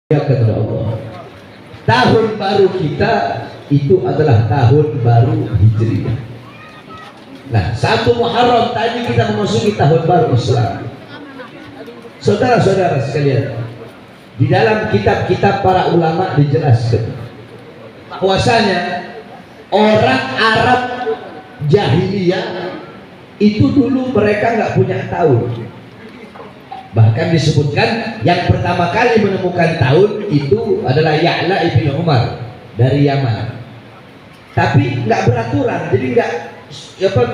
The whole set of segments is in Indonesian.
Ya kepada Allah. Tahun baru kita itu adalah tahun baru Hijriah. Nah, 1 Muharram tadi kita memasuki tahun baru Islam. Saudara-saudara sekalian, di dalam kitab-kitab para ulama dijelaskan bahwasanya orang Arab jahiliyah itu dulu mereka nggak punya tahun. Bahkan disebutkan yang pertama kali menemukan tahun itu adalah Ya'la ibn Umar dari Yaman. Tapi nggak beraturan, jadi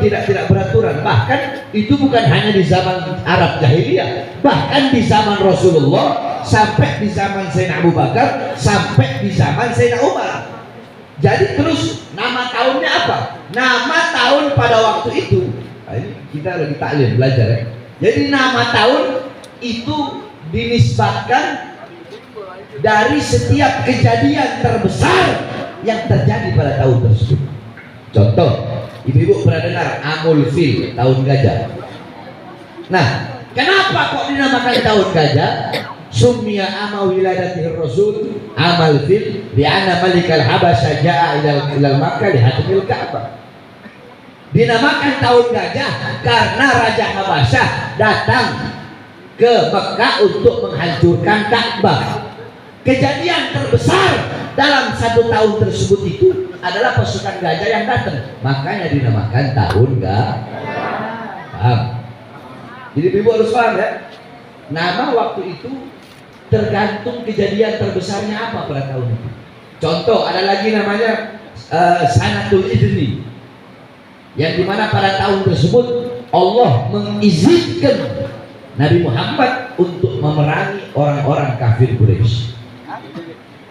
tidak beraturan. Bahkan itu bukan hanya di zaman Arab jahiliyah, bahkan di zaman Rasulullah, sampai di zaman Sayyidina Abu Bakar, sampai di zaman Sayyidina Umar. Jadi terus nama tahunnya apa? Nama tahun pada waktu itu. Nah, ini kita lagi taklim belajar ya. Jadi nama tahun itu dinisbatkan dari setiap kejadian terbesar yang terjadi pada tahun tersebut. Contoh, ibu-ibu pernah dengar Amul Fil, tahun gajah. Nah, kenapa kok dinamakan tahun gajah? Summiya ama wiladatihir rasul Amal Fil li'anna malikal habasya ja'a ilal Makkah lihatimil Ka'bah. Dinamakan tahun gajah karena Raja Habasyah datang ke Mekah untuk menghancurkan Ka'bah. Kejadian terbesar dalam 1 tahun tersebut itu adalah pasukan gajah yang datang, makanya dinamakan tahun gajah. Paham? Jadi ibu harus paham ya, nama waktu itu tergantung kejadian terbesarnya apa pada tahun itu. Contoh, ada lagi namanya Sanatul Idni, yang dimana pada tahun tersebut Allah mengizinkan Nabi Muhammad untuk memerangi orang-orang kafir Quraisy.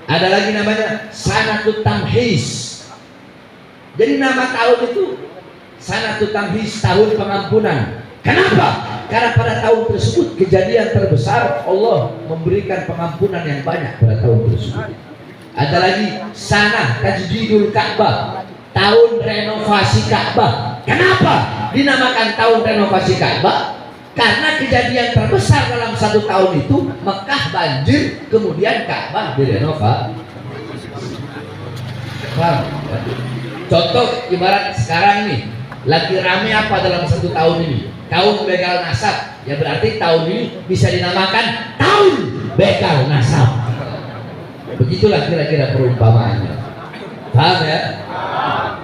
Ada lagi namanya Sanatut Tamhis. Jadi nama tahun itu Sanatut Tamhis, tahun pengampunan. Kenapa? Karena pada tahun tersebut kejadian terbesar, Allah memberikan pengampunan yang banyak pada tahun tersebut. Ada lagi Sanah Tajdidul Ka'bah, tahun renovasi Ka'bah. Kenapa dinamakan tahun renovasi Ka'bah? Karena kejadian terbesar dalam 1 tahun itu Mekah banjir, kemudian Ka'bah direnovasi. Contoh ibarat sekarang nih, lagi rame apa dalam 1 tahun ini? Tahun begal nasab. Ya berarti tahun ini bisa dinamakan tahun begal nasab. Begitulah kira-kira perumpamaannya. Paham ya?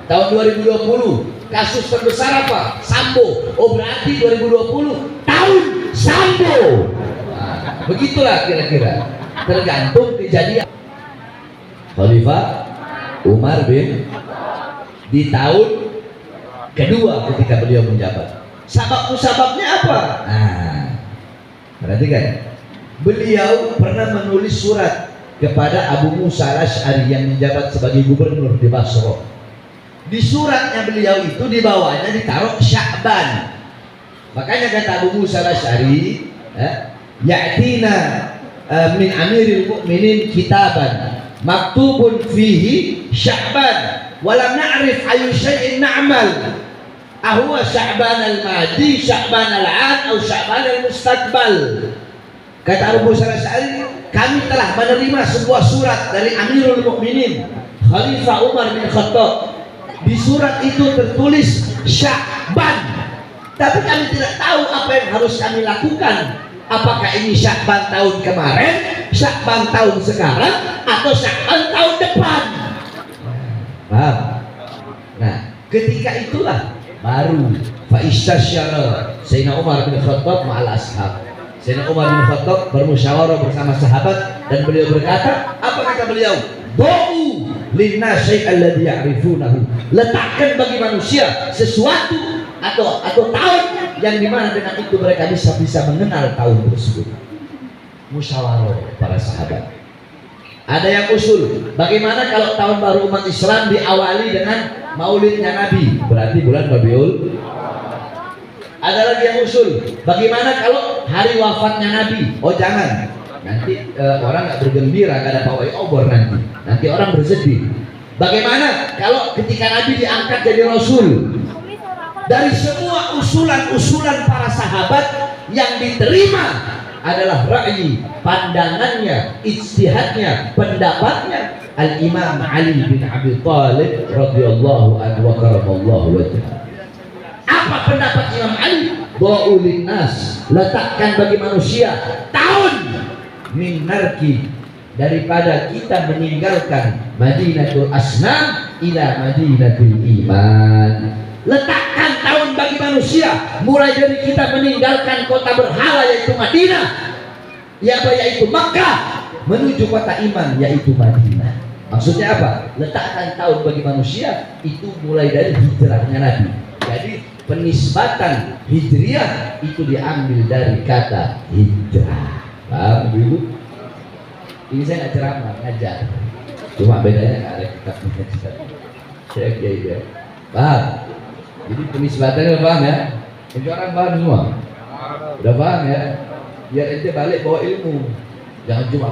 Tahun 2020 kasus terbesar apa? Sambo. Oh berarti 2020 tahun Sambo. Nah, begitulah kira-kira. Tergantung kejadian. Khalifah Umar bin di tahun kedua ketika beliau menjabat. Sebabnya apa? Nah, perhatikan. Beliau pernah menulis surat kepada Abu Musa al-Asy'ari yang menjabat sebagai gubernur di Basra. Di suratnya beliau itu di bawahnya ditaruh Sya'ban. Makanya kata Abu Musa al-Asy'ari, ya'tina min amiril mu'minin kitaban maktubun fihi Sya'ban wa lam na'rif ayu syai'in na'mal ahuwa Sya'ban al-madi, Sya'ban al-'ad atau Sya'ban al-mustaqbal. Kata Abu Musa al-Asy'ari, kami telah menerima sebuah surat dari Amirul Mukminin Khalifah Umar bin Khattab. Di surat itu tertulis Sya'ban, tapi kami tidak tahu apa yang harus kami lakukan. Apakah ini Sya'ban tahun kemarin, Sya'ban tahun sekarang, atau Sya'ban tahun depan? Paham? Nah, ketika itulah baru fa'istasyara Sayyidina Umar bin Khattab ma'al ashab. Sayyidina Umar bin Khattab bermusyawarah bersama sahabat dan beliau berkata, apa kata beliau? Do'u linna syai'al ladzi ya'rifunahu. Letakkan bagi manusia sesuatu atau tahun yang dimana dengan itu mereka bisa mengenal tahun tersebut. Musyawarah para sahabat. Ada yang usul, bagaimana kalau tahun baru umat Islam diawali dengan maulidnya Nabi, berarti bulan Rabiul. Ada lagi yang usul, bagaimana kalau hari wafatnya Nabi? Oh jangan, nanti orang nggak bergembira, nggak ada pawai obor nanti orang bersedih. Bagaimana kalau ketika Nabi diangkat jadi Rasul? Dari semua usulan-usulan para sahabat yang diterima adalah ra'yi, pandangannya, ijtihadnya, pendapatnya Al-Imam Ali bin Abi Thalib radhiyallahu anhu wa karamallahu wajhah. Apa pendapat Imam Ali? Dha'ulin nas, letakkan bagi manusia tahun min narki, daripada kita meninggalkan Madinatul Asnam ila Madinatul Iman. Letakkan tahun bagi manusia mulai dari kita meninggalkan kota berhala yaitu Madinah, yaitu Makkah, menuju kota iman yaitu Madinah. Maksudnya apa? Letakkan tahun bagi manusia itu mulai dari hijrahnya Nabi. Jadi penisbatan hijriah itu diambil dari kata hijrah. Paham Ibu? Ini saya nggak ceramah, ngajar. Cuma bedanya nggak ada kitabnya. Saya kiai ya. Paham? Jadi penisbatannya udah paham ya? Ini orang paham semua? Udah paham ya? Biar ente balik bawa ilmu. Jangan cuma